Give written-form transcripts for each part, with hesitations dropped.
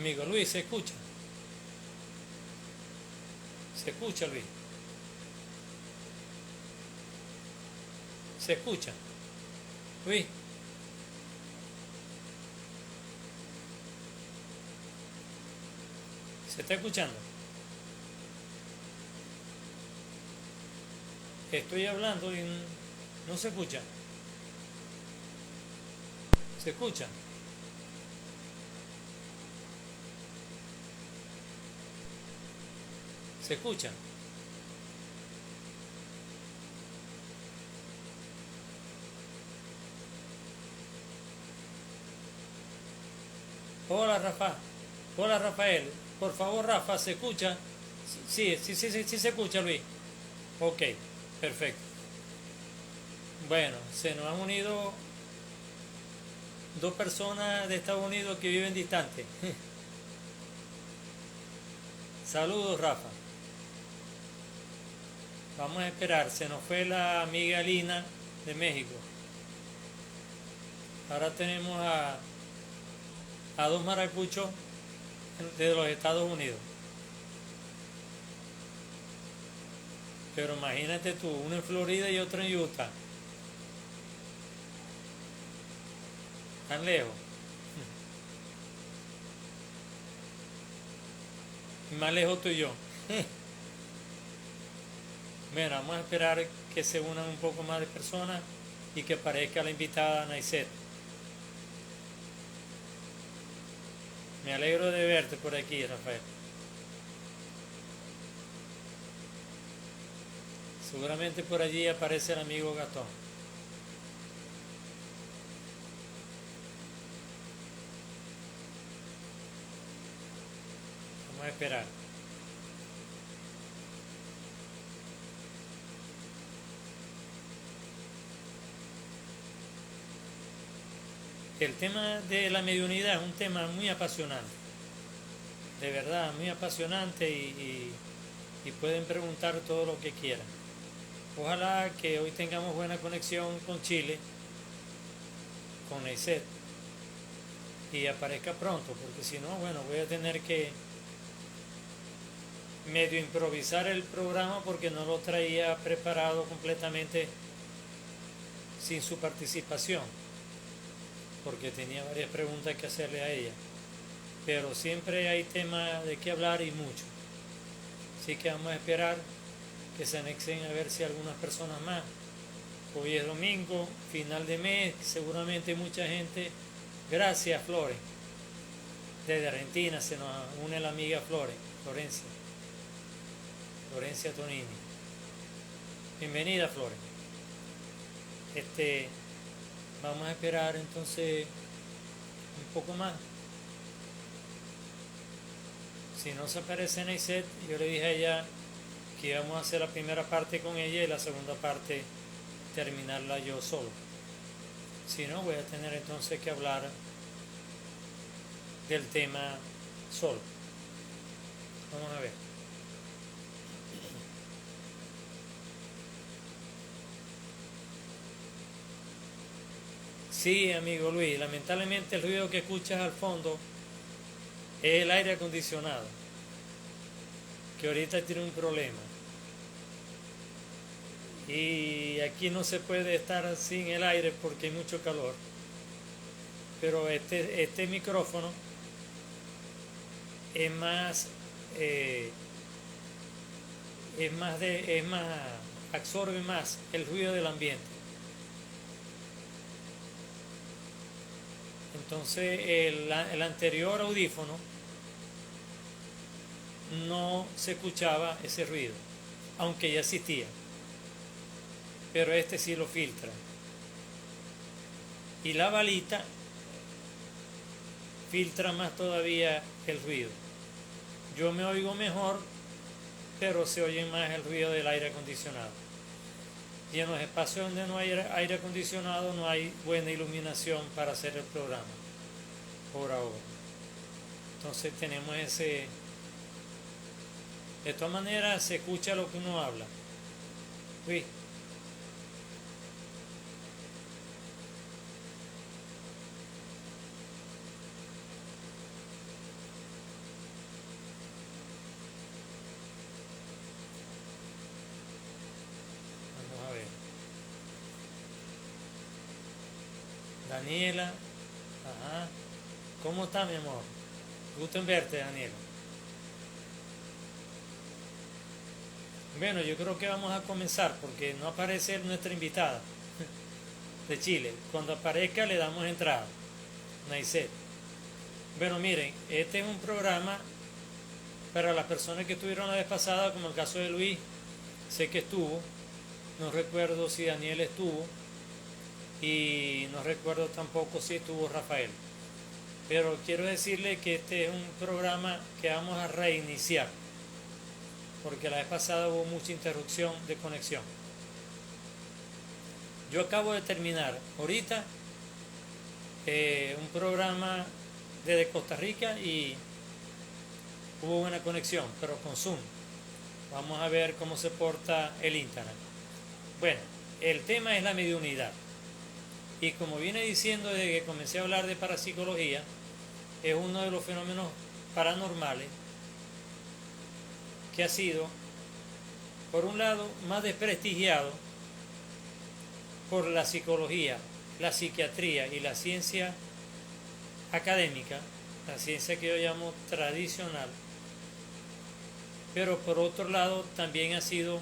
Amigo Luis, ¿se escucha? ¿Se escucha, Luis? ¿Se escucha? Luis, ¿se está escuchando? Estoy hablando y no se escucha. ¿Se escucha? ¿Se escucha? Hola, Rafa. Hola, Rafael. Por favor, Rafa, ¿se escucha? Sí, sí, sí, sí, sí se escucha, Luis. Ok, perfecto. Bueno, se nos han unido dos personas de Estados Unidos que viven distantes. Saludos, Rafa. Vamos a esperar. Se nos fue la amiga Lina de México. Ahora tenemos a dos maracuchos de los Estados Unidos. Pero imagínate tú, uno en Florida y otro en Utah. Tan lejos. Y más lejos tú y yo. Bueno, vamos a esperar que se unan un poco más de personas y que aparezca la invitada Naiset. Me alegro de verte por aquí, Rafael. Seguramente por allí aparece el amigo Gastón. Vamos a esperar. El tema de la mediunidad es un tema muy apasionante, de verdad, muy apasionante y pueden preguntar todo lo que quieran. Ojalá que hoy tengamos buena conexión con Chile, con Naiset, y aparezca pronto, porque si no, bueno, voy a tener que medio improvisar el programa porque no lo traía preparado completamente sin su participación, porque tenía varias preguntas que hacerle a ella. Pero siempre hay tema de qué hablar y mucho. Así que vamos a esperar que se anexen a ver si algunas personas más. Hoy es domingo, final de mes, seguramente mucha gente. Gracias, Flores. Desde Argentina se nos une la amiga Florencia Tonini. Bienvenida, Flores. Vamos a esperar entonces un poco más. Si no se aparece Naiset, yo le dije a ella que íbamos a hacer la primera parte con ella y la segunda parte terminarla yo solo. Si no, voy a tener entonces que hablar del tema solo. Vamos a ver. Sí, amigo Luis, lamentablemente el ruido que escuchas al fondo es el aire acondicionado, que ahorita tiene un problema. Y aquí no se puede estar sin el aire porque hay mucho calor. Pero este micrófono es más, absorbe más el ruido del ambiente. Entonces el anterior audífono no se escuchaba ese ruido, aunque ya existía, pero este sí lo filtra. Y la balita filtra más todavía el ruido. Yo me oigo mejor, pero se oye más el ruido del aire acondicionado. Y en los espacios donde no hay aire acondicionado no hay buena iluminación para hacer el programa, por ahora. Entonces tenemos ese... De todas maneras se escucha lo que uno habla. Uy. Daniela, ajá. ¿Cómo está, mi amor? Gusto en verte, Daniela. Bueno, yo creo que vamos a comenzar porque no aparece nuestra invitada de Chile. Cuando aparezca le damos entrada. Naiset. Bueno, miren, este es un programa para las personas que estuvieron la vez pasada, como el caso de Luis, sé que estuvo, no recuerdo si Daniel estuvo y no recuerdo tampoco si estuvo Rafael. Pero quiero decirle que este es un programa que vamos a reiniciar, porque la vez pasada hubo mucha interrupción de conexión. Yo acabo de terminar ahorita un programa desde Costa Rica y hubo buena conexión, pero con Zoom. Vamos a ver cómo se porta el internet. Bueno, el tema es la mediunidad. Y como viene diciendo desde que comencé a hablar de parapsicología, es uno de los fenómenos paranormales que ha sido, por un lado, más desprestigiado por la psicología, la psiquiatría y la ciencia académica, la ciencia que yo llamo tradicional, pero por otro lado también ha sido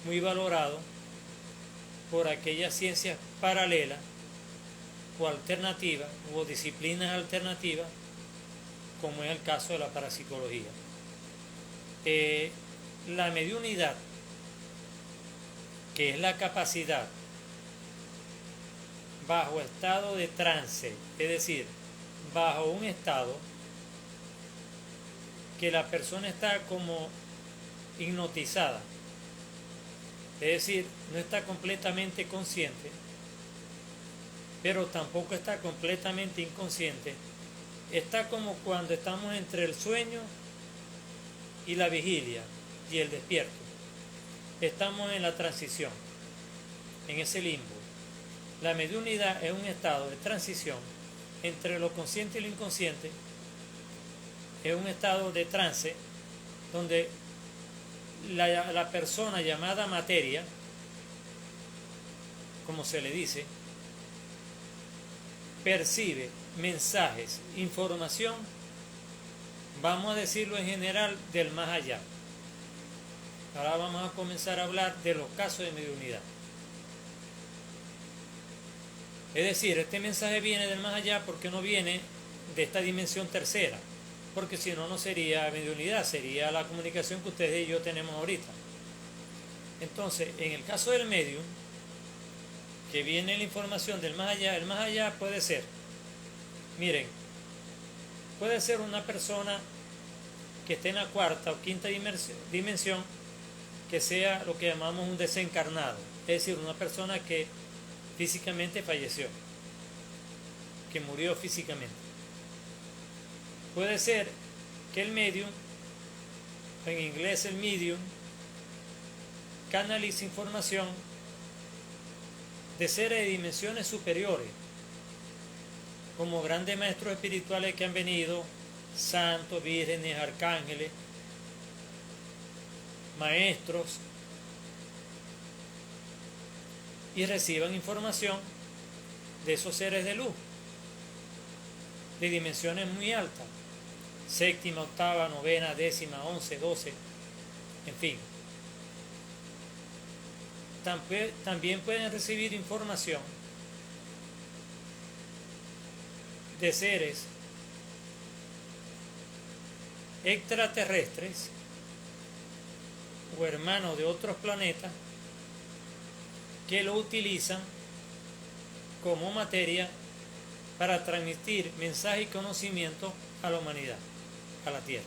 muy valorado por aquellas ciencias paralelas o alternativas o disciplinas alternativas, como es el caso de la parapsicología. La mediunidad, que es la capacidad bajo estado de trance, es decir, bajo un estado que la persona está como hipnotizada, es decir, no está completamente consciente, pero tampoco está completamente inconsciente, está como cuando estamos entre el sueño y la vigilia y el despierto. Estamos en la transición, en ese limbo. La mediunidad es un estado de transición entre lo consciente y lo inconsciente, es un estado de trance donde la persona llamada materia, como se le dice, percibe mensajes, información, vamos a decirlo en general, del más allá. Ahora vamos a comenzar a hablar de los casos de mediunidad. Es decir, este mensaje viene del más allá porque no viene de esta dimensión tercera, porque si no, no sería mediunidad, sería la comunicación que ustedes y yo tenemos ahorita. Entonces, en el caso del medium, que viene la información del más allá, el más allá puede ser, miren, puede ser una persona que esté en la cuarta o quinta dimensión, que sea lo que llamamos un desencarnado, es decir, una persona que físicamente falleció, que murió físicamente. Puede ser que el medium, en inglés el medium, canalice información de seres de dimensiones superiores, como grandes maestros espirituales que han venido, santos, vírgenes, arcángeles, maestros, y reciban información de esos seres de luz, de dimensiones muy altas, séptima, octava, novena, décima, 11, 12, en fin. También pueden recibir información de seres extraterrestres o hermanos de otros planetas que lo utilizan como materia para transmitir mensaje y conocimiento a la humanidad, a la Tierra.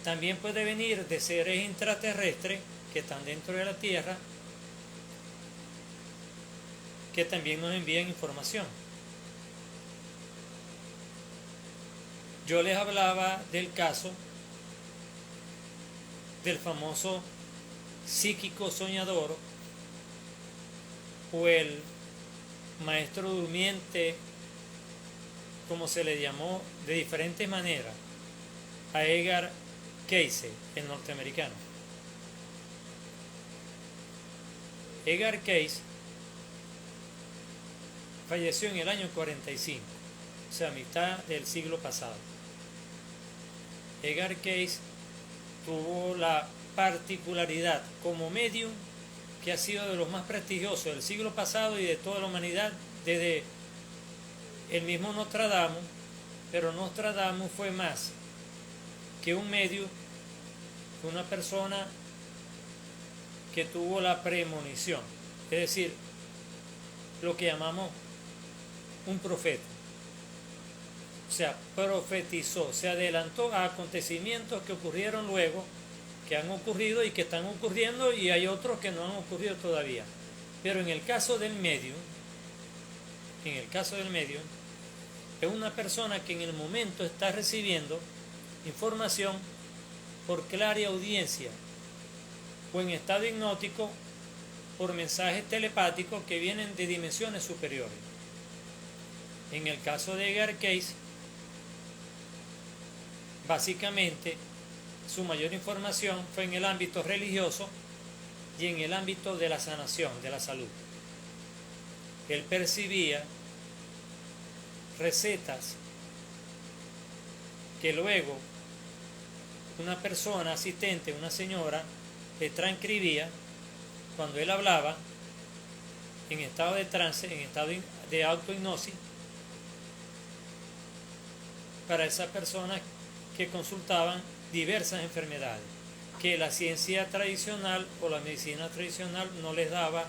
También puede venir de seres intraterrestres que están dentro de la Tierra, que también nos envían información. Yo les hablaba del caso del famoso psíquico soñador o el maestro durmiente, como se le llamó de diferentes maneras a Edgar Cayce, el norteamericano. Edgar Cayce falleció en el año 45, o sea, a mitad del siglo pasado. Edgar Cayce tuvo la particularidad como medium que ha sido de los más prestigiosos del siglo pasado y de toda la humanidad, desde el mismo Nostradamus, pero Nostradamus fue más que un medium, fue una persona que tuvo la premonición, es decir, lo que llamamos un profeta. O sea, profetizó, se adelantó a acontecimientos que ocurrieron luego, que han ocurrido y que están ocurriendo, y hay otros que no han ocurrido todavía. Pero en el caso del medium, es una persona que en el momento está recibiendo información por clara audiencia o en estado hipnótico por mensajes telepáticos que vienen de dimensiones superiores. En el caso de Edgar Cayce, básicamente su mayor información fue en el ámbito religioso y en el ámbito de la sanación, de la salud. Él percibía recetas que luego una persona asistente, una señora, le transcribía cuando él hablaba en estado de trance, en estado de autohipnosis, para esas personas que consultaban diversas enfermedades que la ciencia tradicional o la medicina tradicional no les daba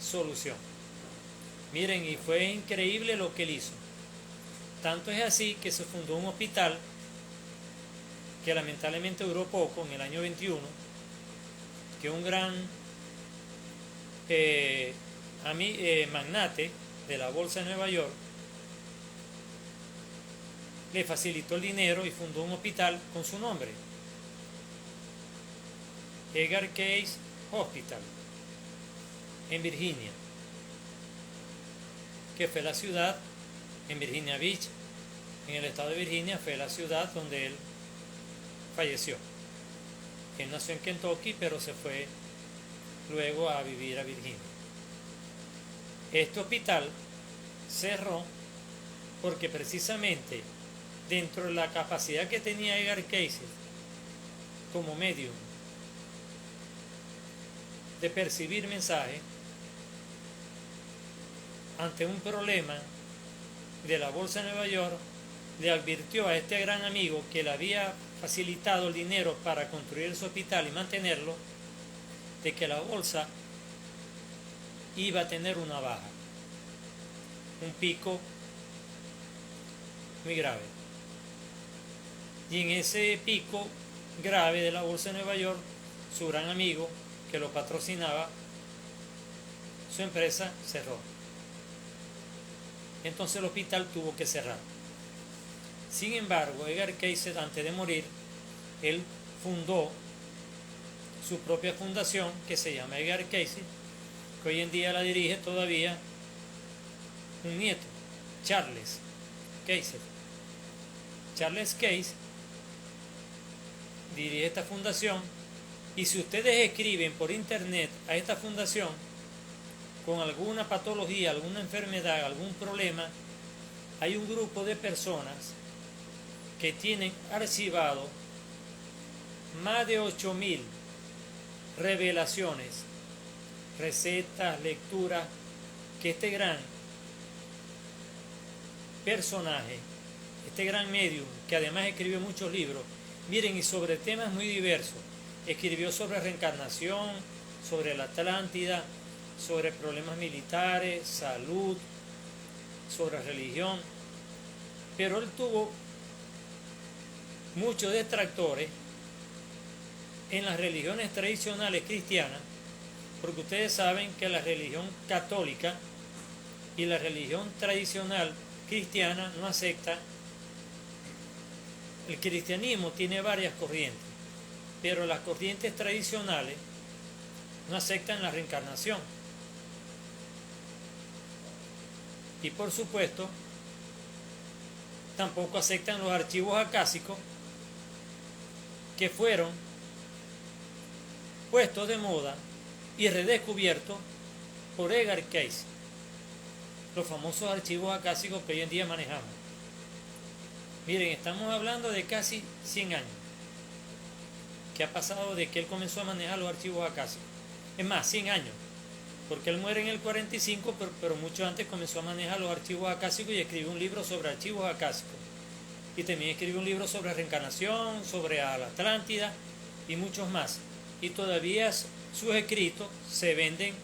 solución. Miren, y fue increíble lo que él hizo. Tanto es así que se fundó un hospital que lamentablemente duró poco, en el año 21, que un gran magnate de la bolsa de Nueva York le facilitó el dinero y fundó un hospital con su nombre, Edgar Cayce Hospital, en Virginia, que fue la ciudad, en Virginia Beach, en el estado de Virginia, fue la ciudad donde él falleció. Él nació en Kentucky, pero se fue luego a vivir a Virginia. Este hospital cerró porque precisamente dentro de la capacidad que tenía Edgar Cayce como medium de percibir mensajes, ante un problema de la bolsa de Nueva York, le advirtió a este gran amigo que le había facilitado el dinero para construir su hospital y mantenerlo, de que la bolsa iba a tener una baja, un pico muy grave. Y en ese pico grave de la bolsa de Nueva York, su gran amigo que lo patrocinaba, su empresa cerró. Entonces el hospital tuvo que cerrar. Sin embargo, Edgar Cayce, antes de morir, él fundó su propia fundación que se llama Edgar Cayce, que hoy en día la dirige todavía un nieto, Charles Cayce. Charles Cayce dirige esta fundación, y si ustedes escriben por internet a esta fundación con alguna patología, alguna enfermedad, algún problema, hay un grupo de personas que tienen archivado más de 8.000 revelaciones, recetas, lecturas, que este gran personaje, este gran medium, que además escribió muchos libros, miren, y sobre temas muy diversos, escribió sobre reencarnación, sobre la Atlántida, sobre problemas militares, salud, sobre religión, pero él tuvo muchos detractores en las religiones tradicionales cristianas, porque ustedes saben que la religión católica y la religión tradicional cristiana no acepta. El cristianismo tiene varias corrientes, pero las corrientes tradicionales no aceptan la reencarnación. Y por supuesto, tampoco aceptan los archivos acásicos que fueron puestos de moda y redescubiertos por Edgar Cayce. los famosos archivos acásicos que hoy en día manejamos. Miren, estamos hablando de casi 100 años que ha pasado de que él comenzó a manejar los archivos acásicos. Es más, 100 años, porque él muere en el 45, pero mucho antes comenzó a manejar los archivos acásicos y escribió un libro sobre archivos acásicos. Y también escribió un libro sobre reencarnación, sobre la Atlántida y muchos más. Y todavía sus escritos se venden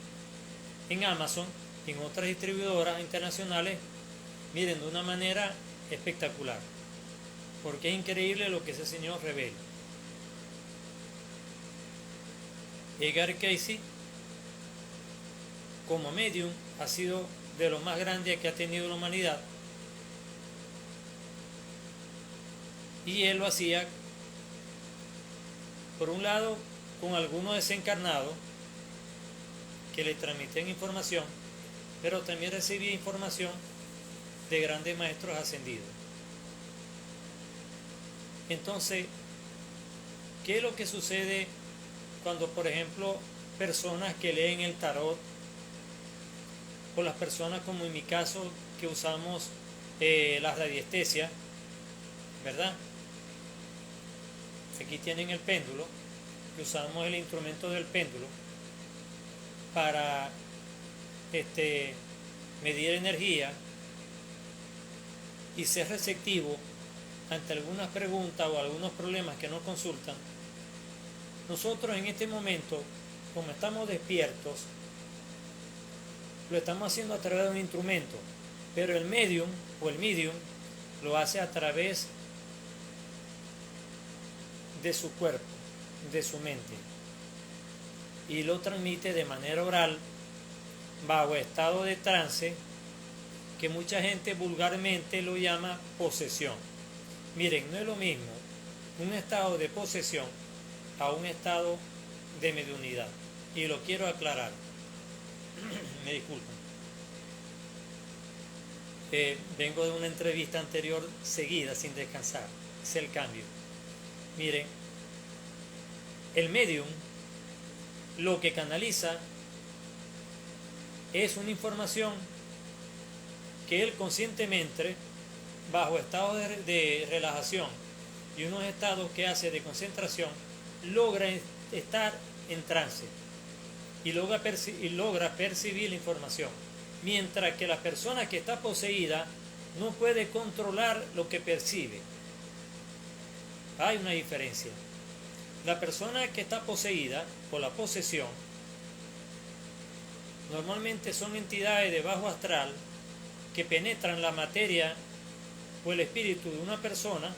en Amazon y en otras distribuidoras internacionales, miren, de una manera espectacular, porque es increíble lo que ese señor revela. Edgar Cayce, como medium, ha sido de lo más grande que ha tenido la humanidad, y él lo hacía, por un lado, con algunos desencarnados que le transmiten información, pero también recibía información de grandes maestros ascendidos. Entonces, ¿qué es lo que sucede cuando, por ejemplo, personas que leen el tarot, o las personas como en mi caso que usamos la radiestesia, ¿verdad? Aquí tienen el péndulo, que usamos el instrumento del péndulo para medir energía y ser receptivo ante algunas preguntas o algunos problemas que nos consultan. Nosotros en este momento, como estamos despiertos, lo estamos haciendo a través de un instrumento, pero el medium o el medium lo hace a través de su cuerpo, de su mente, y lo transmite de manera oral bajo estado de trance, que mucha gente vulgarmente lo llama posesión. Miren, no es lo mismo un estado de posesión a un estado de mediunidad, y lo quiero aclarar. Me disculpan. Vengo de una entrevista anterior seguida sin descansar. Es el cambio. Miren, el medium lo que canaliza es una información que él conscientemente, bajo estados de relajación y unos estados que hace de concentración, logra estar en trance y logra percibir la información, mientras que la persona que está poseída no puede controlar lo que percibe. Hay una diferencia. La persona que está poseída por la posesión normalmente son entidades de bajo astral que penetran la materia o el espíritu de una persona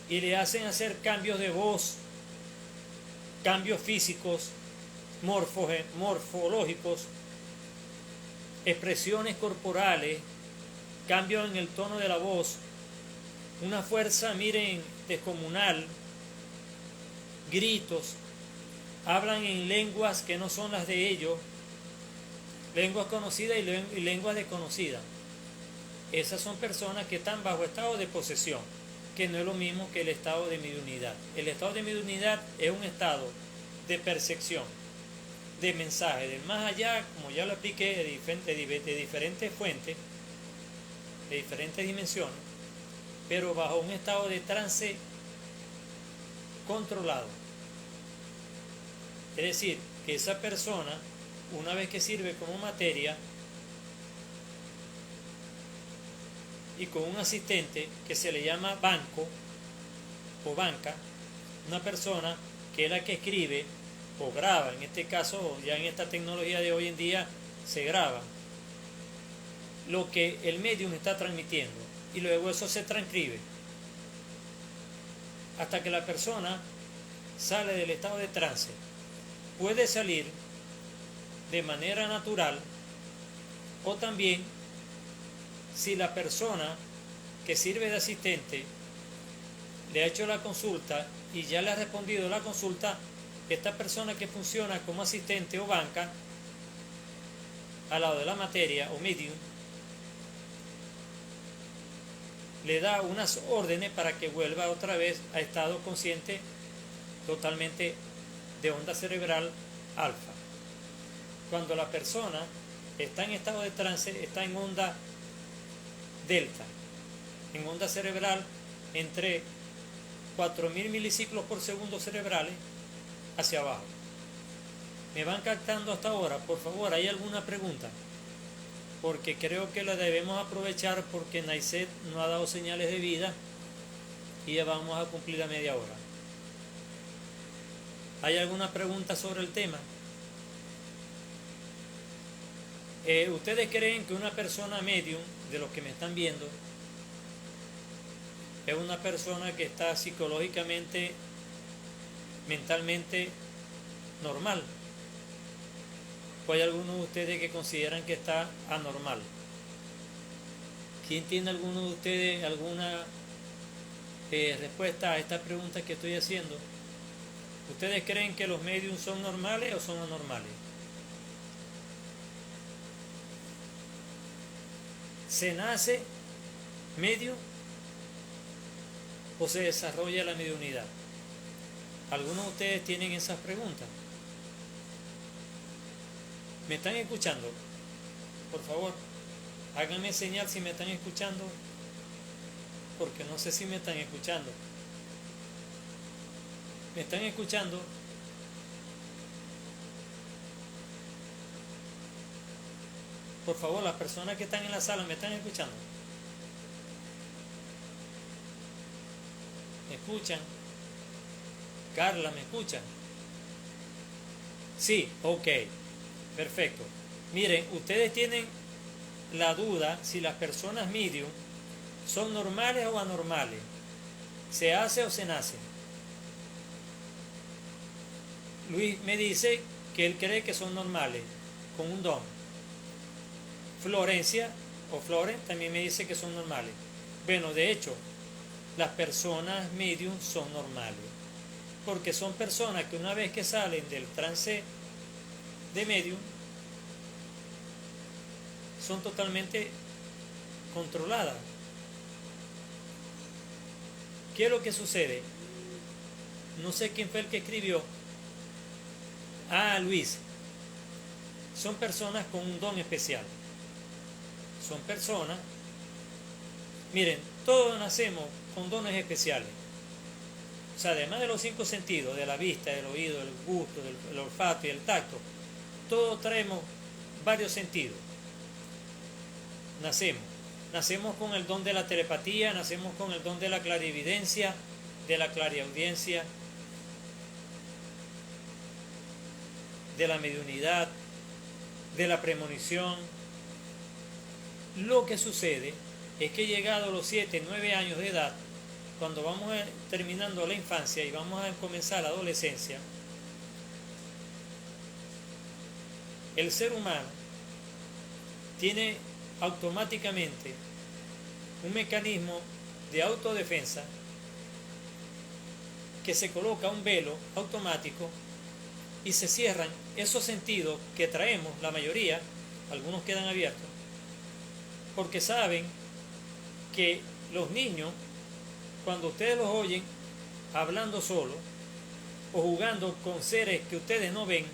y le hacen hacer cambios de voz, cambios físicos, morfológicos, expresiones corporales, cambios en el tono de la voz, una fuerza, miren, descomunal, gritos, hablan en lenguas que no son las de ellos, lenguas conocidas y lenguas desconocidas. Esas son personas que están bajo estado de posesión, que no es lo mismo que el estado de mediunidad. El estado de mediunidad es un estado de percepción, de mensaje del más allá, como ya lo expliqué, de diferentes fuentes, de diferentes dimensiones, pero bajo un estado de trance controlado. Es decir, que esa persona, una vez que sirve como materia y con un asistente que se le llama banco o banca, una persona que es la que escribe o graba, en este caso ya en esta tecnología de hoy en día se graba lo que el medium está transmitiendo y luego eso se transcribe hasta que la persona sale del estado de trance. Puede salir de manera natural o también si la persona que sirve de asistente le ha hecho la consulta y ya le ha respondido la consulta, esta persona que funciona como asistente o banca al lado de la materia o medium le da unas órdenes para que vuelva otra vez a estado consciente totalmente de onda cerebral alfa. Cuando la persona está en estado de trance, está en onda delta, en onda cerebral entre 4000 miliciclos por segundo cerebrales hacia abajo. ¿Me van captando hasta ahora? Por favor, ¿hay alguna pregunta? Porque creo que la debemos aprovechar porque Naiset no ha dado señales de vida y ya vamos a cumplir la media hora. ¿Hay alguna pregunta sobre el tema? ¿Ustedes creen que una persona medium, de los que me están viendo, es una persona que está psicológicamente, mentalmente normal? ¿O hay algunos de ustedes que consideran que está anormal? ¿Quién tiene alguno de ustedes alguna respuesta a esta pregunta que estoy haciendo? ¿Ustedes creen que los mediums son normales o son anormales? ¿Se nace medium o se desarrolla la mediunidad? ¿Algunos de ustedes tienen esas preguntas? ¿Me están escuchando? Por favor, háganme señal si me están escuchando, porque no sé si me están escuchando. ¿Me están escuchando? Por favor, las personas que están en la sala, ¿me están escuchando? ¿Me escuchan? Carla, ¿me escuchan? Sí, ok, perfecto. Miren, ustedes tienen la duda si las personas medium son normales o anormales. ¿Se hace o se nace? Luis me dice que él cree que son normales, con un don. Florencia o Floren también me dice que son normales. Bueno, de hecho, las personas medium son normales, porque son personas que una vez que salen del trance de medium, son totalmente controladas. ¿Qué es lo que sucede? No sé quién fue el que escribió. Luis. Son personas con un don especial. Son personas, miren, todos nacemos con dones especiales. O sea, además de los 5 sentidos, de la vista, del oído, del gusto, del olfato y el tacto, todos traemos varios sentidos. Nacemos con el don de la telepatía, nacemos con el don de la clarividencia, de la clariaudiencia, de la mediunidad, de la premonición. Lo que sucede es que llegado a los 7, 9 años de edad, cuando vamos terminando la infancia y vamos a comenzar la adolescencia, el ser humano tiene automáticamente un mecanismo de autodefensa que se coloca un velo automático y se cierran esos sentidos que traemos, la mayoría, algunos quedan abiertos, porque saben que los niños, cuando ustedes los oyen hablando solo o jugando con seres que ustedes no ven,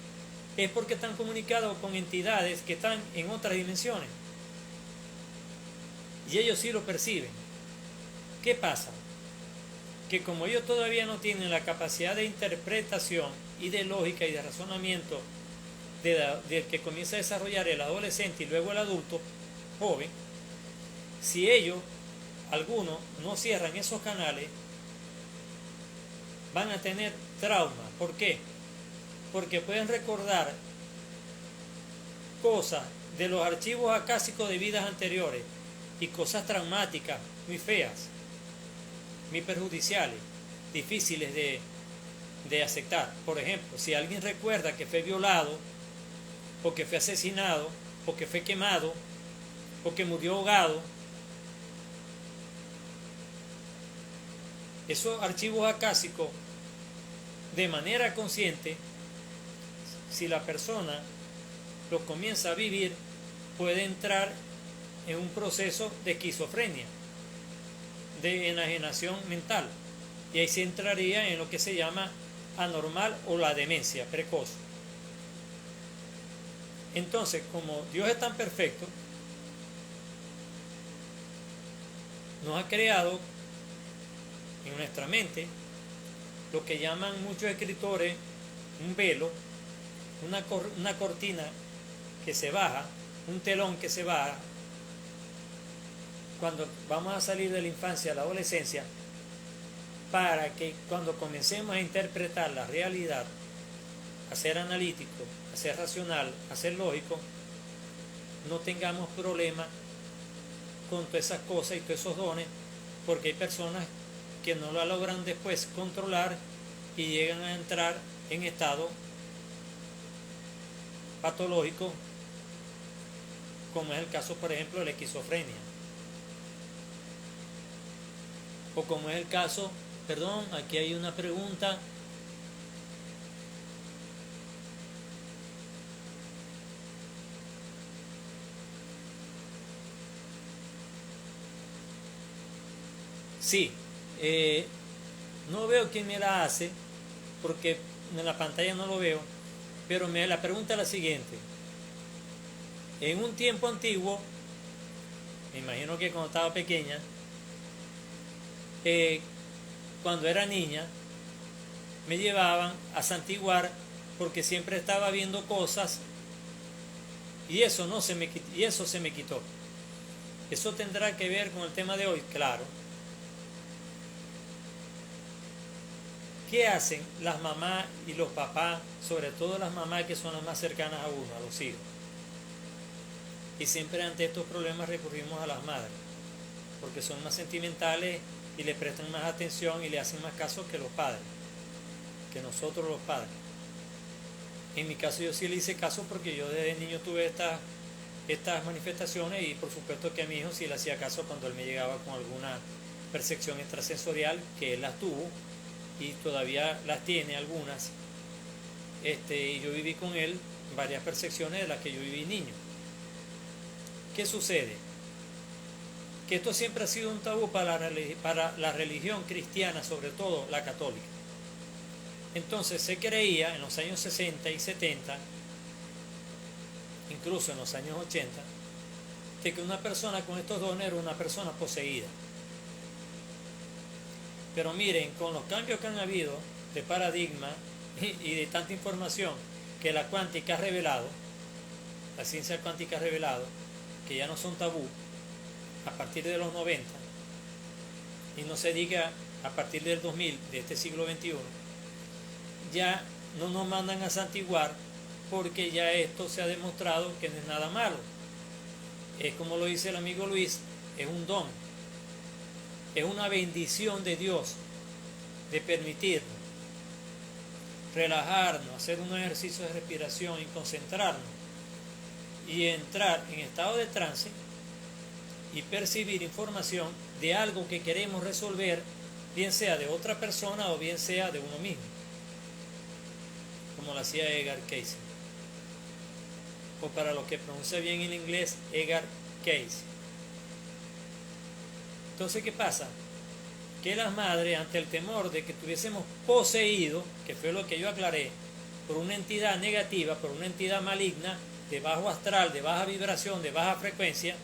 es porque están comunicados con entidades que están en otras dimensiones. Y ellos sí lo perciben. ¿Qué pasa? Que como ellos todavía no tienen la capacidad de interpretación y de lógica y de razonamiento del que comienza a desarrollar el adolescente y luego el adulto joven, si ellos, algunos, no cierran esos canales, van a tener trauma. ¿Por qué? Porque pueden recordar cosas de los archivos acásicos de vidas anteriores y cosas traumáticas, muy feas, muy perjudiciales, difíciles de aceptar. Por ejemplo, si alguien recuerda que fue violado, o que fue asesinado, o que fue quemado, o que murió ahogado, esos archivos acásicos, de manera consciente, si la persona lo comienza a vivir, puede entrar en un proceso de esquizofrenia, de enajenación mental, y ahí se entraría en lo que se llama anormal o la demencia precoz. Entonces, como Dios es tan perfecto, nos ha creado en nuestra mente lo que llaman muchos escritores un velo, una cortina que se baja, un telón que se baja cuando vamos a salir de la infancia a la adolescencia, para que cuando comencemos a interpretar la realidad, a ser analítico, a ser racional, a ser lógico, no tengamos problemas con todas esas cosas y todos esos dones, porque hay personas que no lo logran después controlar y llegan a entrar en estado patológico, como es el caso, por ejemplo, de la esquizofrenia, o como es el caso, perdón, aquí hay una pregunta. Sí, no veo quién me la hace, porque en la pantalla no lo veo, pero la pregunta es la siguiente. En un tiempo antiguo, me imagino que cuando estaba pequeña, cuando era niña, me llevaban a santiguar porque siempre estaba viendo cosas y eso se me quitó. ¿Eso tendrá que ver con el tema de hoy? Claro. ¿Qué hacen las mamás y los papás, sobre todo las mamás que son las más cercanas a uno, a los hijos? Y siempre ante estos problemas recurrimos a las madres, porque son más sentimentales y le prestan más atención y le hacen más caso que los padres, que nosotros los padres. En mi caso yo sí le hice caso porque yo desde niño tuve estas manifestaciones y por supuesto que a mi hijo sí le hacía caso cuando él me llegaba con alguna percepción extrasensorial, que él las tuvo y todavía las tiene algunas, y yo viví con él varias percepciones de las que yo viví niño. ¿Qué sucede? Que esto siempre ha sido un tabú para la religión cristiana, sobre todo la católica. Entonces se creía en los años 60 y 70, incluso en los años 80, de que una persona con estos dones era una persona poseída. Pero miren, con los cambios que han habido de paradigma y de tanta información que la cuántica ha revelado, la ciencia cuántica ha revelado, que ya no son tabú a partir de los 90, y no se diga a partir del 2000, de este siglo XXI, ya no nos mandan a santiguar porque ya esto se ha demostrado que no es nada malo. Es como lo dice el amigo Luis, es un don, es una bendición de Dios de permitirnos relajarnos, hacer un ejercicio de respiración y concentrarnos y entrar en estado de trance y percibir información de algo que queremos resolver, bien sea de otra persona o bien sea de uno mismo, como lo hacía Edgar Cayce, o para los que pronuncia bien en inglés, Edgar Cayce. Entonces, ¿qué pasa? Que las madres, ante el temor de que estuviésemos poseídos, que fue lo que yo aclaré, por una entidad negativa, por una entidad maligna, de bajo astral, de baja vibración, de baja frecuencia,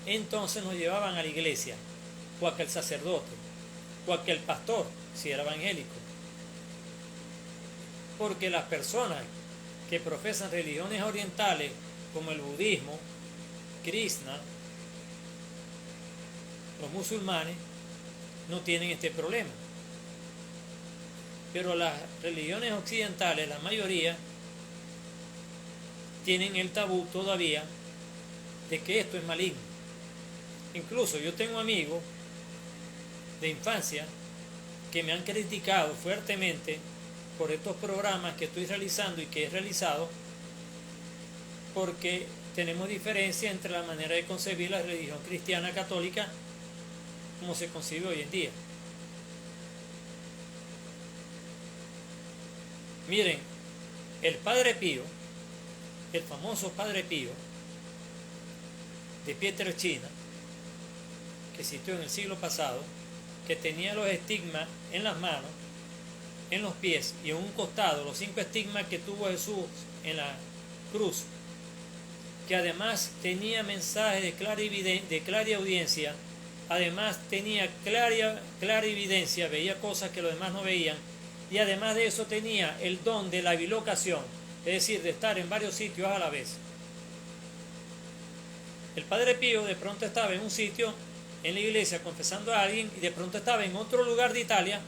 entonces nos llevaban a la iglesia, o a aquel sacerdote, o a aquel pastor, si era evangélico. Porque las personas que profesan religiones orientales, como el budismo, Krishna, los musulmanes, no tienen este problema. Pero las religiones occidentales, la mayoría, tienen el tabú todavía de que esto es maligno. Incluso yo tengo amigos de infancia que me han criticado fuertemente por estos programas que estoy realizando y que he realizado, porque tenemos diferencia entre la manera de concebir la religión cristiana católica como se concibe hoy en día. Miren, el Padre Pío, el famoso Padre Pío de Pietrelcina, que existió en el siglo pasado, que tenía los estigmas en las manos, en los pies y en un costado, los 5 estigmas que tuvo Jesús en la cruz, que además tenía mensajes de clara audiencia, además tenía clara evidencia, veía cosas que los demás no veían, y además de eso tenía el don de la bilocación, es decir, de estar en varios sitios a la vez. El Padre Pío de pronto estaba en un sitio en la iglesia confesando a alguien y de pronto estaba en otro lugar de Italia,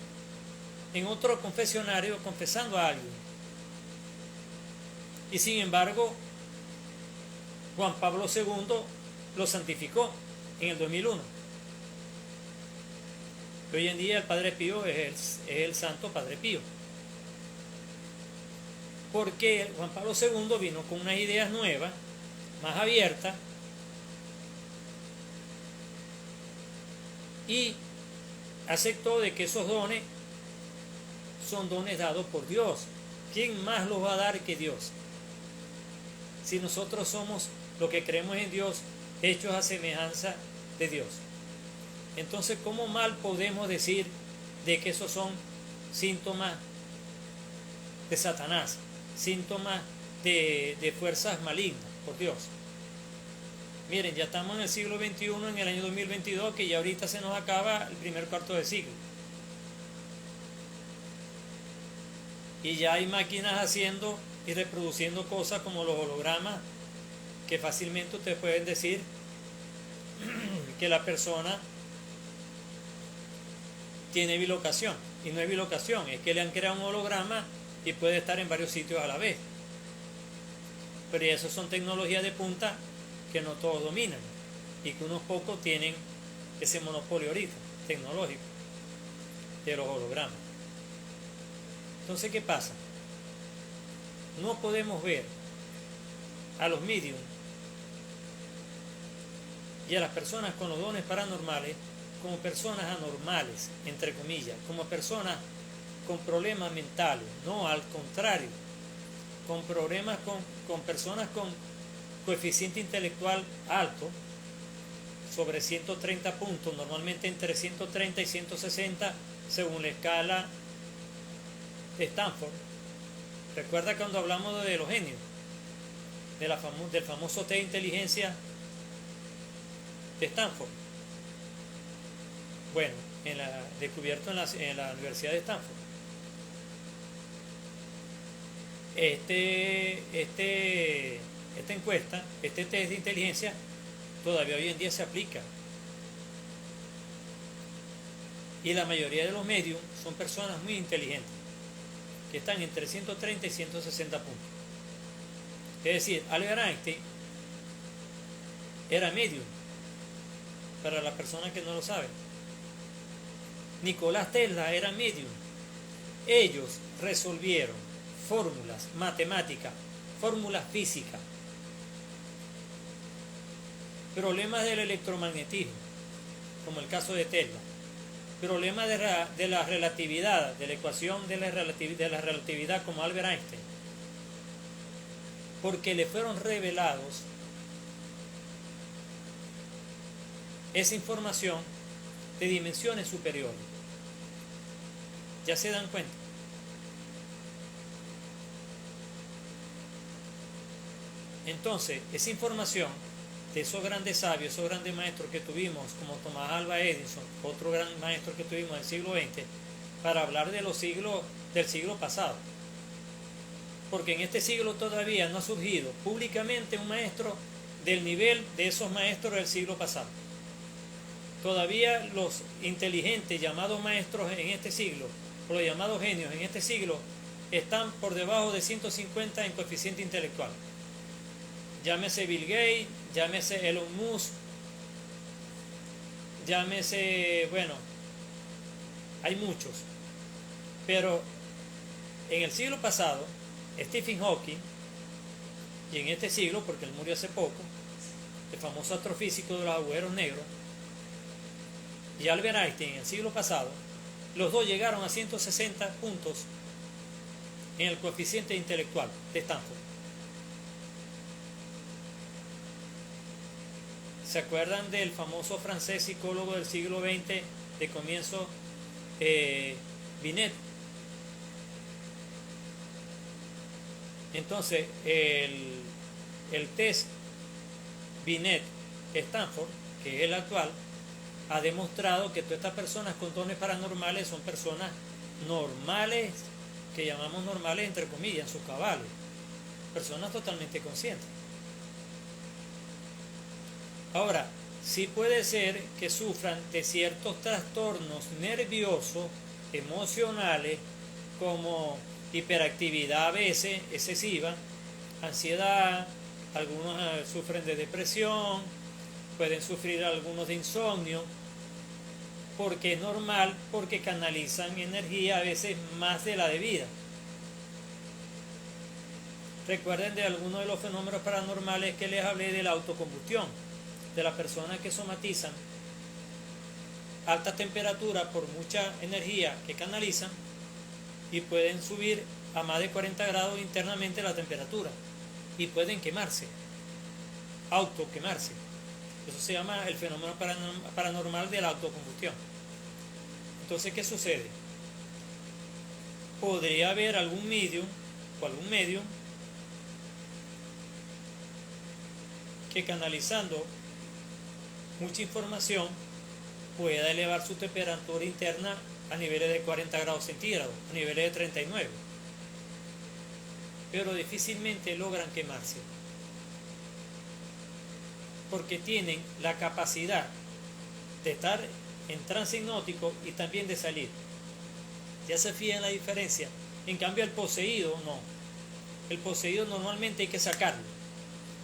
en otro confesionario confesando a alguien. Y sin embargo, Juan Pablo II lo santificó en el 2001. Hoy en día el Padre Pío es el Santo Padre Pío. Porque Juan Pablo II vino con unas ideas nuevas, más abiertas, y aceptó de que esos dones son dones dados por Dios. ¿Quién más los va a dar que Dios? Si nosotros somos los que creemos en Dios, hechos a semejanza de Dios. Entonces, ¿cómo mal podemos decir de que esos son síntomas de Satanás, síntomas de fuerzas malignas, por Dios? Miren, ya estamos en el siglo XXI, en el año 2022, que ya ahorita se nos acaba el primer cuarto de siglo. Y ya hay máquinas haciendo y reproduciendo cosas como los hologramas, que fácilmente ustedes pueden decir que la persona tiene bilocación. Y no es bilocación, es que le han creado un holograma y puede estar en varios sitios a la vez. Pero eso son tecnologías de punta que no todos dominan y que unos pocos tienen ese monopolio ahorita tecnológico de los hologramas. Entonces, ¿qué pasa? No podemos ver a los mediums y a las personas con los dones paranormales como personas anormales, entre comillas, como personas con problemas mentales. No, al contrario, con problemas, con personas con coeficiente intelectual alto, sobre 130 puntos, normalmente entre 130 y 160 según la escala de Stanford. Recuerda cuando hablamos de los genios, del famoso test de inteligencia de Stanford. Bueno, descubierto en la Universidad de Stanford. Esta encuesta, este test de inteligencia, todavía hoy en día se aplica. Y la mayoría de los medios son personas muy inteligentes, que están entre 130 y 160 puntos. Es decir, Albert Einstein era medium, para las personas que no lo saben. Nicolás Tesla era medium. Ellos resolvieron fórmulas matemáticas, fórmulas físicas, problemas del electromagnetismo, como el caso de Tesla, problemas de la relatividad, de la ecuación de la relatividad como Albert Einstein, porque le fueron revelados esa información de dimensiones superiores. ¿Ya se dan cuenta? Entonces, esa información de esos grandes sabios, esos grandes maestros que tuvimos, como Thomas Alva Edison, otro gran maestro que tuvimos en el siglo XX, para hablar de los siglos del siglo pasado. Porque en este siglo todavía no ha surgido públicamente un maestro del nivel de esos maestros del siglo pasado. Todavía los inteligentes llamados maestros en este siglo, o los llamados genios en este siglo, están por debajo de 150 en coeficiente intelectual. Llámese Bill Gates, llámese Elon Musk, llámese, bueno, hay muchos. Pero en el siglo pasado, Stephen Hawking, y en este siglo, porque él murió hace poco, el famoso astrofísico de los agujeros negros, y Albert Einstein en el siglo pasado, los dos llegaron a 160 puntos en el coeficiente intelectual de Stanford. ¿Se acuerdan del famoso francés psicólogo del siglo XX de comienzo, Binet? Entonces, el test Binet Stanford, que es el actual, ha demostrado que todas estas personas con dones paranormales son personas normales, que llamamos normales entre comillas, en sus cabales, personas totalmente conscientes. Ahora, sí puede ser que sufran de ciertos trastornos nerviosos, emocionales, como hiperactividad a veces excesiva, ansiedad, algunos sufren de depresión, pueden sufrir algunos de insomnio, porque es normal, porque canalizan energía a veces más de la debida. Recuerden de algunos de los fenómenos paranormales que les hablé de la autocombustión, de las personas que somatizan alta temperatura por mucha energía que canalizan y pueden subir a más de 40 grados internamente la temperatura y pueden quemarse, autoquemarse. Eso se llama el fenómeno paranormal de la autocombustión. Entonces, ¿qué sucede? Podría haber algún medium o algún medium que canalizando mucha información pueda elevar su temperatura interna a niveles de 40 grados centígrados, a niveles de 39, pero difícilmente logran quemarse, porque tienen la capacidad de estar en trance hipnótico y también de salir. ¿Ya se fijan la diferencia? En cambio el poseído no. El poseído normalmente hay que sacarlo,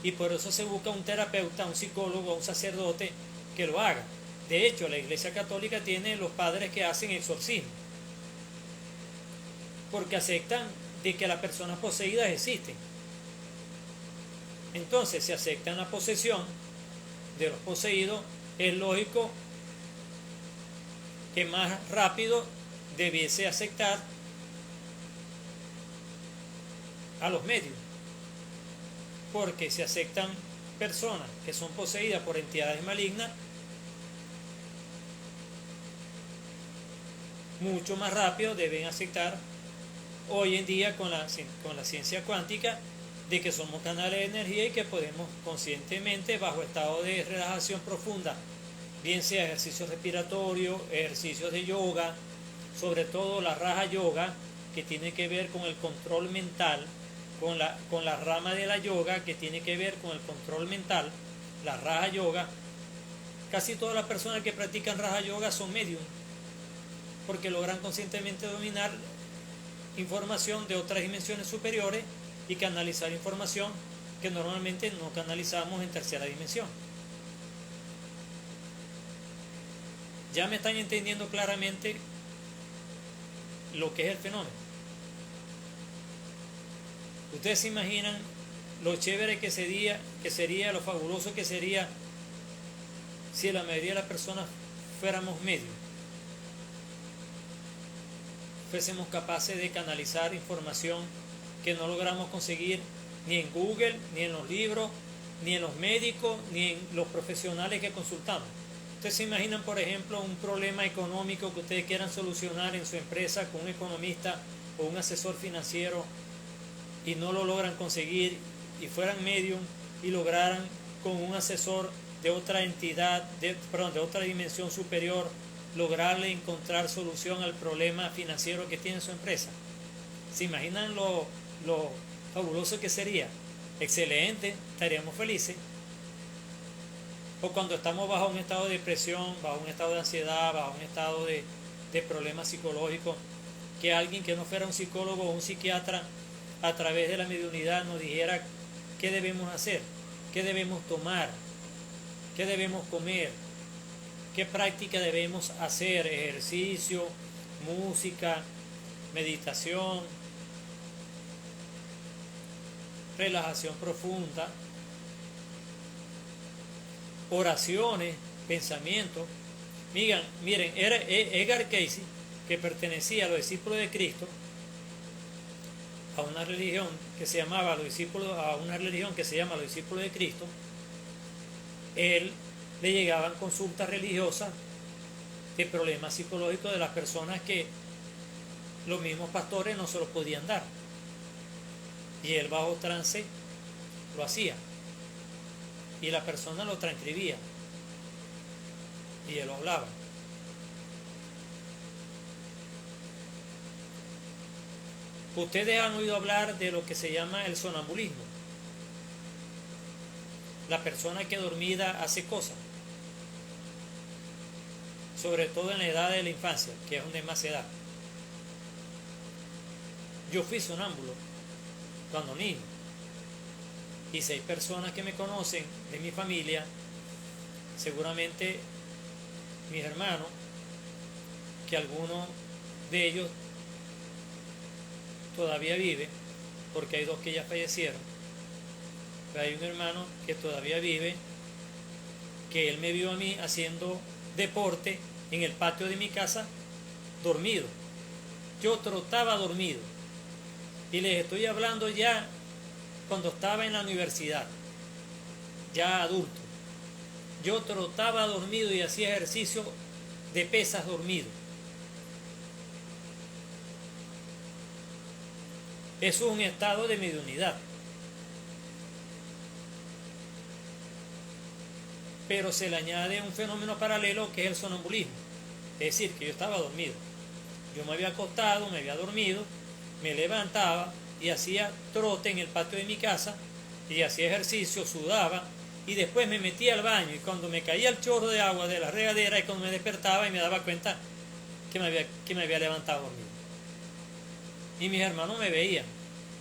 y por eso se busca un terapeuta, un psicólogo, un sacerdote que lo haga. De hecho, la Iglesia Católica tiene los padres que hacen exorcismo, porque aceptan de que las personas poseídas existen. Entonces, si aceptan la posesión de los poseídos, es lógico que más rápido debiese aceptar a los medios, porque si aceptan personas que son poseídas por entidades malignas, mucho más rápido deben aceptar hoy en día con la ciencia cuántica de que somos canales de energía y que podemos conscientemente, bajo estado de relajación profunda, bien sea ejercicios respiratorios, ejercicios de yoga, sobre todo la Raja Yoga, que tiene que ver con el control mental, con la rama de la yoga que tiene que ver con el control mental, la Raja Yoga. Casi todas las personas que practican Raja Yoga son medium, porque logran conscientemente dominar información de otras dimensiones superiores y canalizar información que normalmente no canalizamos en tercera dimensión. Ya me están entendiendo claramente lo que es el fenómeno. Ustedes se imaginan lo chévere que sería, lo fabuloso que sería si la mayoría de las personas fuéramos medios, fuésemos capaces de canalizar información que no logramos conseguir ni en Google, ni en los libros, ni en los médicos, ni en los profesionales que consultamos. Ustedes se imaginan, por ejemplo, un problema económico que ustedes quieran solucionar en su empresa con un economista o un asesor financiero y no lo logran conseguir, y fueran medium y lograran con un asesor de otra entidad, de otra dimensión superior, lograrle encontrar solución al problema financiero que tiene su empresa. ¿Se imaginan lo fabuloso que sería? Excelente, estaríamos felices. O cuando estamos bajo un estado de depresión, bajo un estado de ansiedad, bajo un estado de problemas psicológicos, que alguien que no fuera un psicólogo o un psiquiatra a través de la mediunidad nos dijera qué debemos hacer, qué debemos tomar, qué debemos comer, qué práctica debemos hacer, ejercicio, música, meditación, relajación profunda, oraciones, pensamientos. Miren, era Edgar Cayce, que pertenecía a los discípulos de Cristo, a una religión que se llama los discípulos de Cristo. Él le llegaban consultas religiosas de problemas psicológicos de las personas que los mismos pastores no se los podían dar, y él bajo trance lo hacía. y la persona lo transcribía y él lo hablaba. Ustedes han oído hablar de lo que se llama el sonambulismo. La persona que dormida hace cosas, sobre todo en la edad de la infancia, que es donde más se da. Yo fui sonámbulo cuando niño, y 6 personas que me conocen de mi familia, seguramente mis hermanos, que algunos de ellos todavía vive, porque hay 2 que ya fallecieron, pero hay un hermano que todavía vive, que él me vio a mí haciendo deporte en el patio de mi casa dormido. Yo trotaba dormido, y les estoy hablando ya cuando estaba en la universidad, ya adulto. Yo trotaba dormido y hacía ejercicio de pesas dormido. Eso es un estado de mediunidad. Pero se le añade un fenómeno paralelo que es el sonambulismo. Es decir, que yo estaba dormido. Yo me había acostado, me había dormido, me levantaba y hacía trote en el patio de mi casa y hacía ejercicio, sudaba y después me metía al baño, y cuando me caía el chorro de agua de la regadera es cuando me despertaba y me daba cuenta que me había levantado dormido. Y mis hermanos me veían.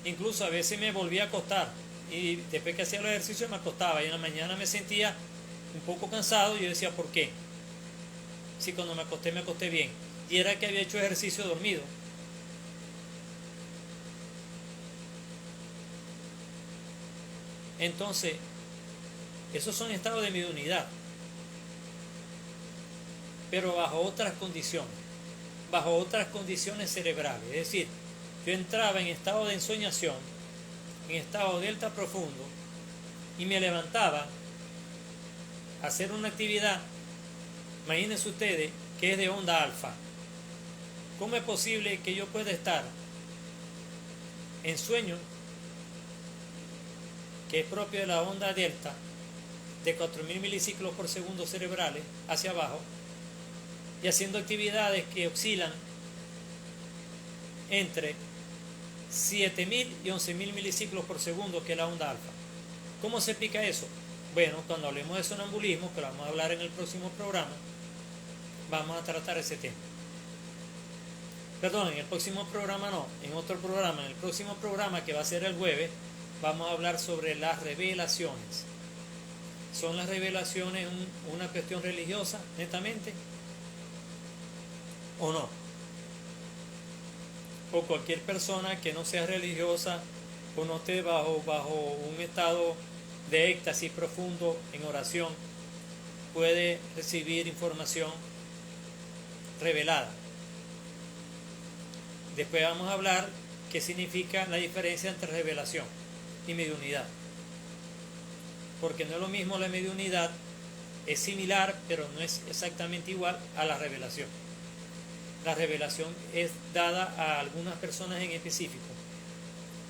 Incluso a veces me volvía a acostar y después que hacía los ejercicios me acostaba, y en la mañana me sentía un poco cansado y yo decía, ¿por qué? Si cuando me acosté bien. Y era que había hecho ejercicio dormido. Entonces, esos son estados de mediunidad, pero bajo otras condiciones cerebrales. Es decir, yo entraba en estado de ensoñación, en estado delta profundo, y me levantaba a hacer una actividad, imagínense ustedes, que es de onda alfa. ¿Cómo es posible que yo pueda estar en sueño, que es propio de la onda delta, de 4000 miliciclos por segundo cerebrales hacia abajo, y haciendo actividades que oscilan entre 7000 y 11000 miliciclos por segundo, que es la onda alfa? ¿Cómo se explica eso? Bueno, cuando hablemos de sonambulismo, que lo vamos a hablar en el próximo programa, vamos a tratar ese tema. Perdón, en el próximo programa no, en otro programa, en el próximo programa, que va a ser el jueves, vamos a hablar sobre las revelaciones. ¿Son las revelaciones una cuestión religiosa, netamente? ¿O no? O cualquier persona que no sea religiosa o no esté bajo un estado de éxtasis profundo en oración, puede recibir información revelada. Después vamos a hablar qué significa la diferencia entre revelación y mediunidad, porque no es lo mismo. La mediunidad es similar, pero no es exactamente igual a la revelación. La revelación es dada a algunas personas en específico,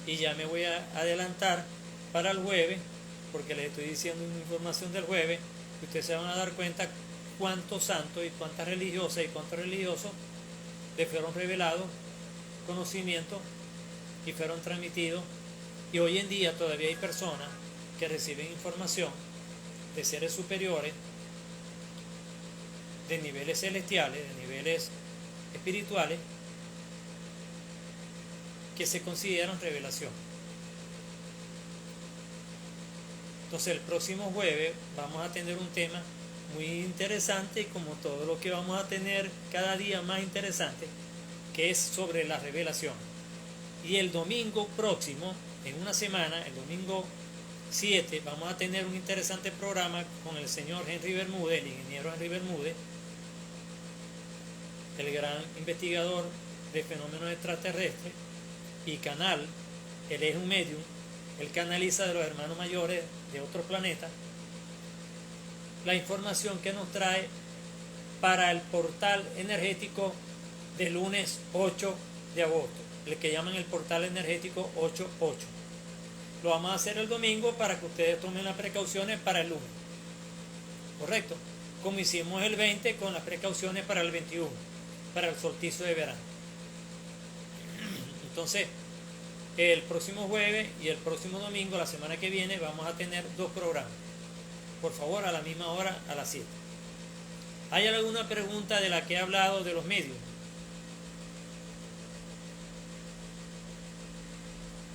y ya me voy a adelantar para el jueves, porque les estoy diciendo una información del jueves, y ustedes se van a dar cuenta cuántos santos y cuántas religiosas y cuántos religiosos les fueron revelados conocimientos y fueron transmitidos. Y hoy en día todavía hay personas que reciben información de seres superiores, de niveles celestiales, de niveles espirituales, que se consideran revelación. Entonces el próximo jueves vamos a tener un tema muy interesante, como todo lo que vamos a tener cada día más interesante, que es sobre la revelación. Y el domingo próximo, en una semana, el domingo 7, vamos a tener un interesante programa con el señor Henry Bermúdez, el ingeniero Henry Bermúdez, el gran investigador de fenómenos extraterrestres y canal. Él es un medium, él canaliza de los hermanos mayores de otros planetas la información que nos trae para el portal energético del lunes 8 de agosto, el que llaman el portal energético 8-8. Lo vamos a hacer el domingo para que ustedes tomen las precauciones para el lunes. ¿Correcto? Como hicimos el 20 con las precauciones para el 21, para el solsticio de verano. Entonces, el próximo jueves y el próximo domingo, la semana que viene, vamos a tener 2 programas. Por favor, a la misma hora, a las 7. ¿Hay alguna pregunta de la que he hablado de los medios?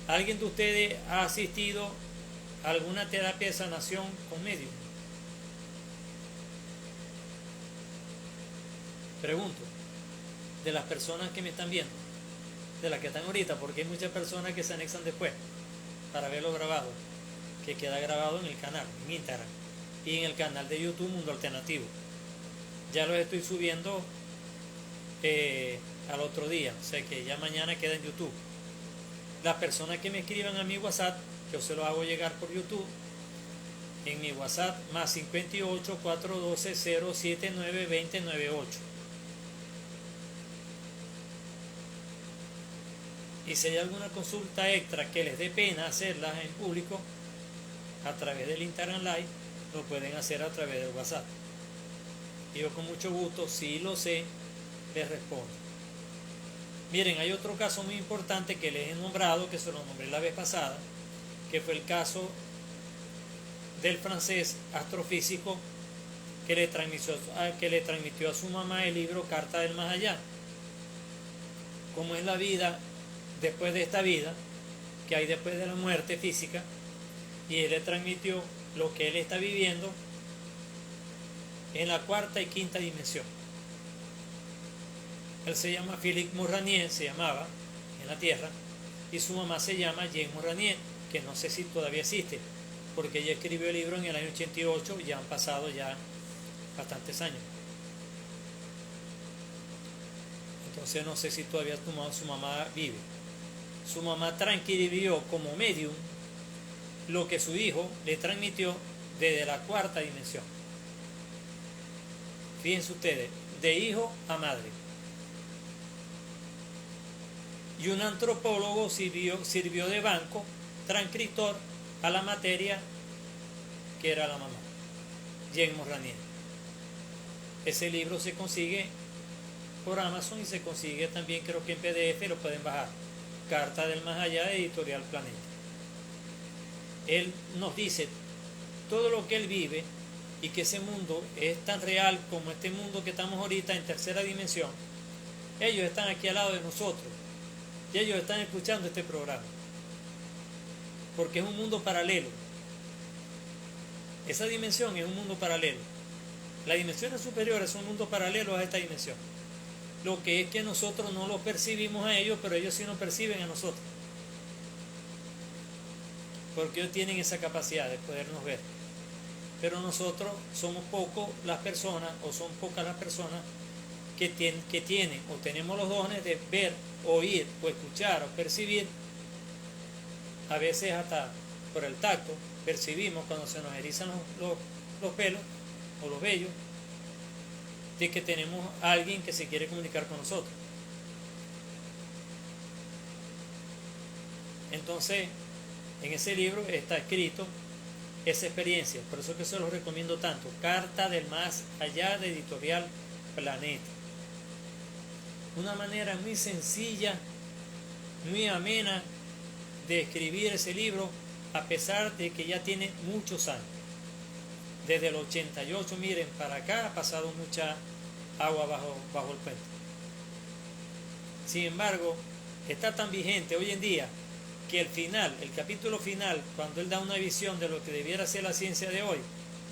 ¿Alguien de ustedes ha asistido a alguna terapia de sanación con medios? Pregunto, de las personas que me están viendo, de las que están ahorita, porque hay muchas personas que se anexan después para verlo grabado, que queda grabado en el canal, en Instagram y en el canal de YouTube Mundo Alternativo. Ya los estoy subiendo al otro día, o sea que ya mañana queda en YouTube. Las personas que me escriban a mi WhatsApp, yo se los hago llegar por YouTube, en mi WhatsApp, más 58 412 079 2098. Y si hay alguna consulta extra que les dé pena hacerlas en público, a través del Instagram Live, lo pueden hacer a través del WhatsApp. Y yo con mucho gusto, si lo sé, les respondo. Miren, hay otro caso muy importante que les he nombrado, que se lo nombré la vez pasada, que fue el caso del francés astrofísico que le transmitió a su mamá el libro Carta del Más Allá. Cómo es la vida después de esta vida, que hay después de la muerte física, y él le transmitió lo que él está viviendo en la 4ª y 5ª dimensión. Él se llama Philippe Mouranier, se llamaba en la Tierra, y su mamá se llama Jane Mouranier, que no sé si todavía existe, porque ella escribió el libro en el año 88 y ya han pasado ya bastantes años. Entonces no sé si todavía su mamá vive. Su mamá transcribió como medium lo que su hijo le transmitió desde la 4ª dimensión. Fíjense ustedes, de hijo a madre. Y un antropólogo sirvió de banco transcriptor a la materia que era la mamá, Jane Mouranier. Ese libro se consigue por Amazon y se consigue también, creo que en PDF, lo pueden bajar. Carta del Más Allá, Editorial Planeta. Él nos dice todo lo que él vive y que ese mundo es tan real como este mundo que estamos ahorita en 3ª dimensión. Ellos están aquí al lado de nosotros y ellos están escuchando este programa, porque es un mundo paralelo. Esa dimensión es un mundo paralelo. Las dimensiones superiores son mundos paralelos a esta dimensión. Lo que es que nosotros no los percibimos a ellos, pero ellos sí nos perciben a nosotros, porque ellos tienen esa capacidad de podernos ver. Pero nosotros somos pocos las personas, o son pocas las personas que tienen o tenemos los dones de ver, oír o escuchar o percibir. A veces hasta por el tacto percibimos cuando se nos erizan los pelos o los vellos, de que tenemos a alguien que se quiere comunicar con nosotros. Entonces, en ese libro está escrito esa experiencia, por eso que se los recomiendo tanto. Carta del Más Allá, de Editorial Planeta. Una manera muy sencilla, muy amena de escribir ese libro, a pesar de que ya tiene muchos años. Desde el 88, miren, para acá ha pasado mucha agua bajo el puente. Sin embargo, está tan vigente hoy en día que el capítulo final, cuando él da una visión de lo que debiera ser la ciencia de hoy,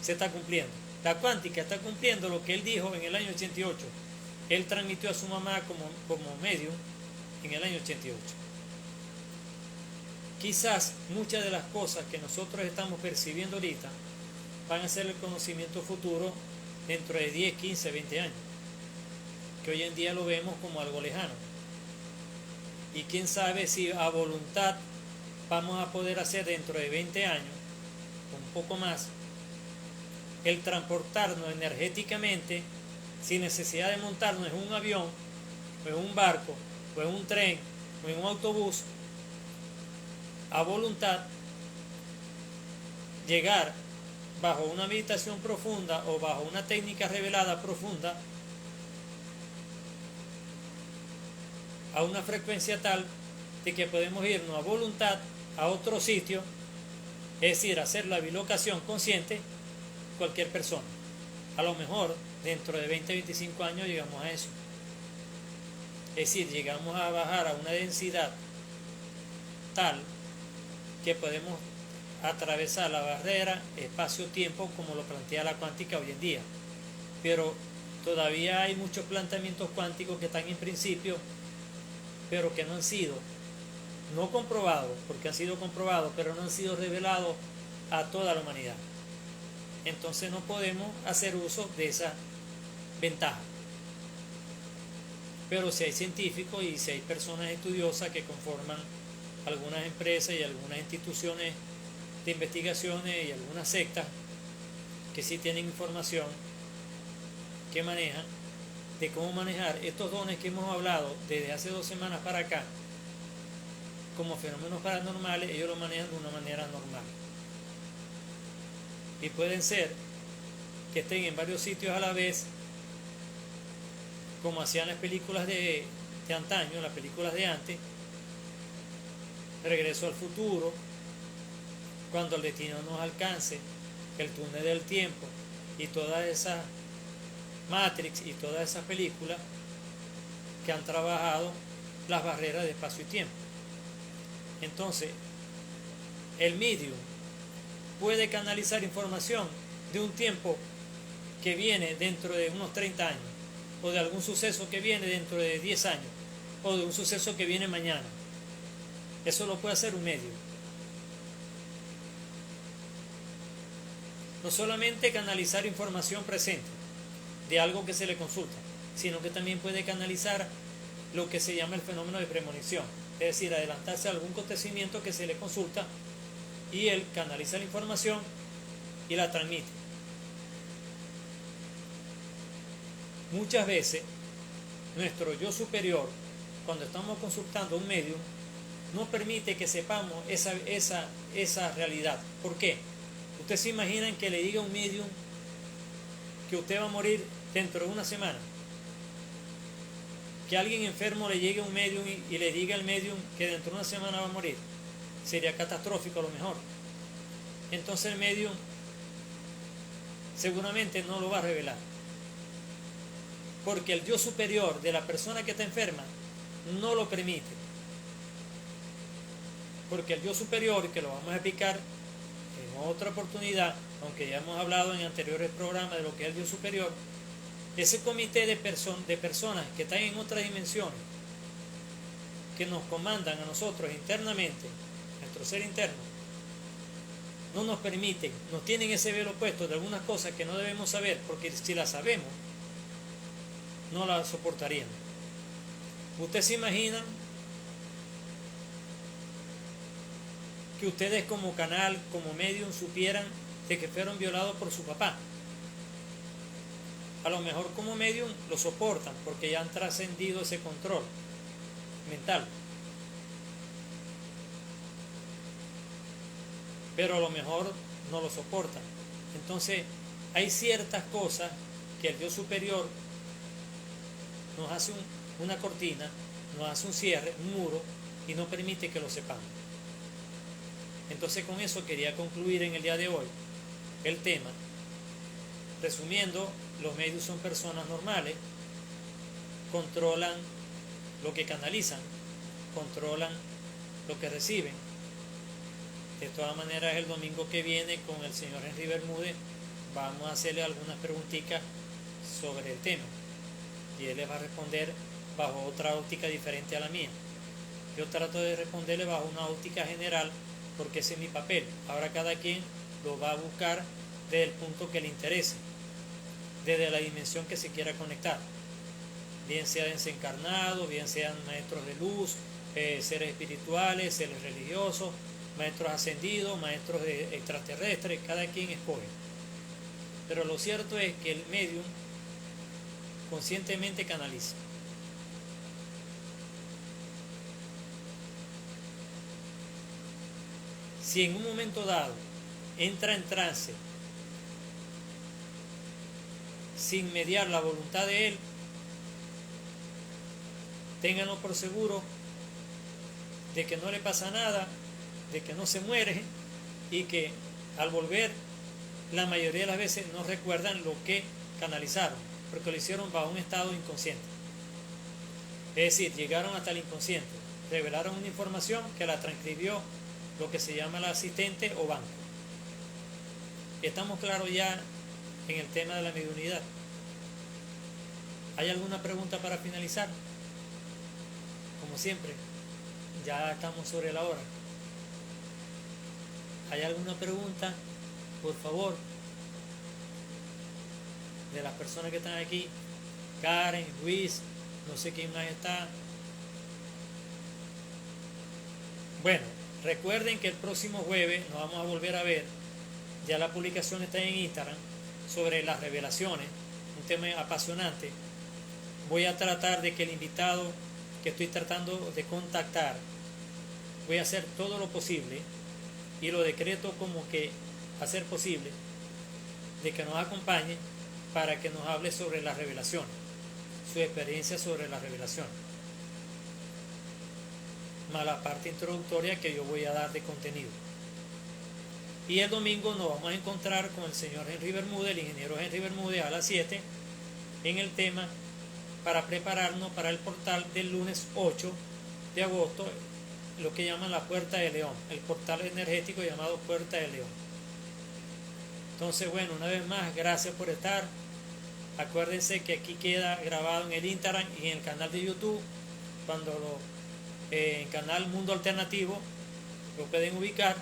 se está cumpliendo. La cuántica está cumpliendo lo que él dijo en el año 88. Él transmitió a su mamá como medium en el año 88. Quizás muchas de las cosas que nosotros estamos percibiendo ahorita van a ser el conocimiento futuro dentro de 10, 15, 20 años, que hoy en día lo vemos como algo lejano. Y quién sabe si a voluntad vamos a poder hacer dentro de 20 años, un poco más, el transportarnos energéticamente sin necesidad de montarnos en un avión, o en un barco, o en un tren, o en un autobús, a voluntad, llegar bajo una meditación profunda o bajo una técnica revelada profunda a una frecuencia tal de que podemos irnos a voluntad a otro sitio, es decir, hacer la bilocación consciente cualquier persona. A lo mejor dentro de 20-25 años llegamos a eso. Es decir, llegamos a bajar a una densidad tal que podemos atravesar la barrera espacio-tiempo como lo plantea la cuántica hoy en día. Pero todavía hay muchos planteamientos cuánticos que están en principio, pero que no han sido, no comprobados, porque han sido comprobados, pero no han sido revelados a toda la humanidad. Entonces no podemos hacer uso de esa ventaja. Pero si hay científicos y si hay personas estudiosas que conforman algunas empresas y algunas instituciones de investigaciones y algunas sectas que sí tienen información que manejan de cómo manejar estos dones que hemos hablado desde hace 2 semanas para acá como fenómenos paranormales, ellos lo manejan de una manera normal. Y pueden ser que estén en varios sitios a la vez, como hacían las películas de antaño, las películas de antes, Regreso al futuro, Cuando el destino nos alcance, El túnel del tiempo y todas esas Matrix y todas esas películas que han trabajado las barreras de espacio y tiempo. Entonces, el medium puede canalizar información de un tiempo que viene dentro de unos 30 años, o de algún suceso que viene dentro de 10 años, o de un suceso que viene mañana. Eso lo puede hacer un medium. No solamente canalizar información presente de algo que se le consulta, sino que también puede canalizar lo que se llama el fenómeno de premonición, es decir, adelantarse a algún acontecimiento que se le consulta y él canaliza la información y la transmite. Muchas veces nuestro yo superior, cuando estamos consultando a un medium, no permite que sepamos esa realidad. ¿Por qué? Ustedes se imaginan que le diga a un medium que usted va a morir dentro de una semana. Que alguien enfermo le llegue a un medium y le diga al medium que dentro de una semana va a morir. Sería catastrófico a lo mejor. Entonces el medium seguramente no lo va a revelar. Porque el yo superior de la persona que está enferma no lo permite. Porque el yo superior, que lo vamos a explicar en otra oportunidad, aunque ya hemos hablado en anteriores programas de lo que es el yo superior, ese comité de personas que están en otras dimensiones, que nos comandan a nosotros internamente, nuestro ser interno, no nos permiten, nos tienen ese velo puesto de algunas cosas que no debemos saber, porque si las sabemos, no las soportaríamos. ¿Ustedes se imaginan que ustedes como canal, como medium, supieran de que fueron violados por su papá? A lo mejor como medium lo soportan porque ya han trascendido ese control mental. Pero a lo mejor no lo soportan. Entonces hay ciertas cosas que el Dios superior nos hace una cortina, nos hace un cierre, un muro, y no permite que lo sepamos. Entonces con eso quería concluir en el día de hoy el tema. Resumiendo, los medios son personas normales, controlan lo que canalizan, controlan lo que reciben. De todas maneras, el domingo que viene con el señor Henry Bermúdez vamos a hacerle algunas preguntitas sobre el tema y él les va a responder bajo otra óptica diferente a la mía. Yo trato de responderle bajo una óptica general porque ese es mi papel. Ahora cada quien lo va a buscar desde el punto que le interese, desde la dimensión que se quiera conectar, bien sean desencarnados, bien sean maestros de luz, seres espirituales, seres religiosos, maestros ascendidos, maestros extraterrestres, cada quien escoge. Pero lo cierto es que el medium conscientemente canaliza. Si en un momento dado entra en trance sin mediar la voluntad de él, ténganlo por seguro de que no le pasa nada, de que no se muere y que al volver la mayoría de las veces no recuerdan lo que canalizaron, porque lo hicieron bajo un estado inconsciente. Es decir, llegaron hasta el inconsciente, revelaron una información que la transcribió lo que se llama el asistente o banco. Estamos claros ya en el tema de la mediunidad. ¿Hay alguna pregunta para finalizar? Como siempre, ya estamos sobre la hora. ¿Hay alguna pregunta? Por favor, de las personas que están aquí, Karen, Luis, no sé quién más está. Bueno, recuerden que el próximo jueves nos vamos a volver a ver. Ya la publicación está en Instagram sobre las revelaciones, un tema apasionante. Voy a tratar de que el invitado que estoy tratando de contactar, voy a hacer todo lo posible y lo decreto como que a ser posible de que nos acompañe para que nos hable sobre las revelaciones, su experiencia sobre las revelaciones, más la parte introductoria que yo voy a dar de contenido. Y el domingo nos vamos a encontrar con el señor Henry Bermúdez, el ingeniero Henry Bermúdez, a las 7 en el tema para prepararnos para el portal del lunes 8 de agosto, lo que llaman la Puerta de León, el portal energético llamado Puerta de León. Entonces, bueno, una vez más, gracias por estar. Acuérdense que aquí queda grabado en el Instagram y en el canal de YouTube, cuando en canal Mundo Alternativo lo pueden ubicar.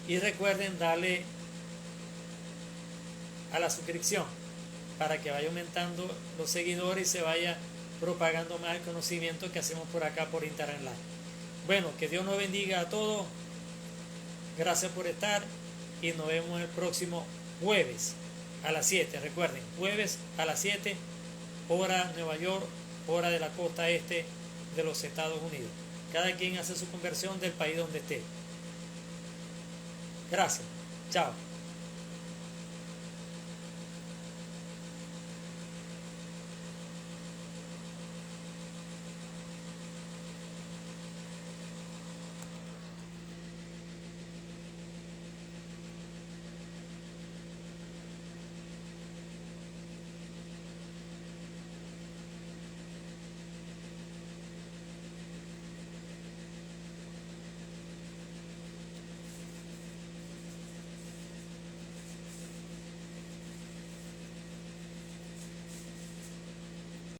Y recuerden darle a la suscripción para que vaya aumentando los seguidores y se vaya propagando más el conocimiento que hacemos por acá por Instagram Live. Bueno, que Dios nos bendiga a todos. Gracias por estar y nos vemos el próximo jueves a las 7. Recuerden, jueves a las 7, hora Nueva York, hora de la costa este de los Estados Unidos. Cada quien hace su conversión del país donde esté. Gracias. Chao.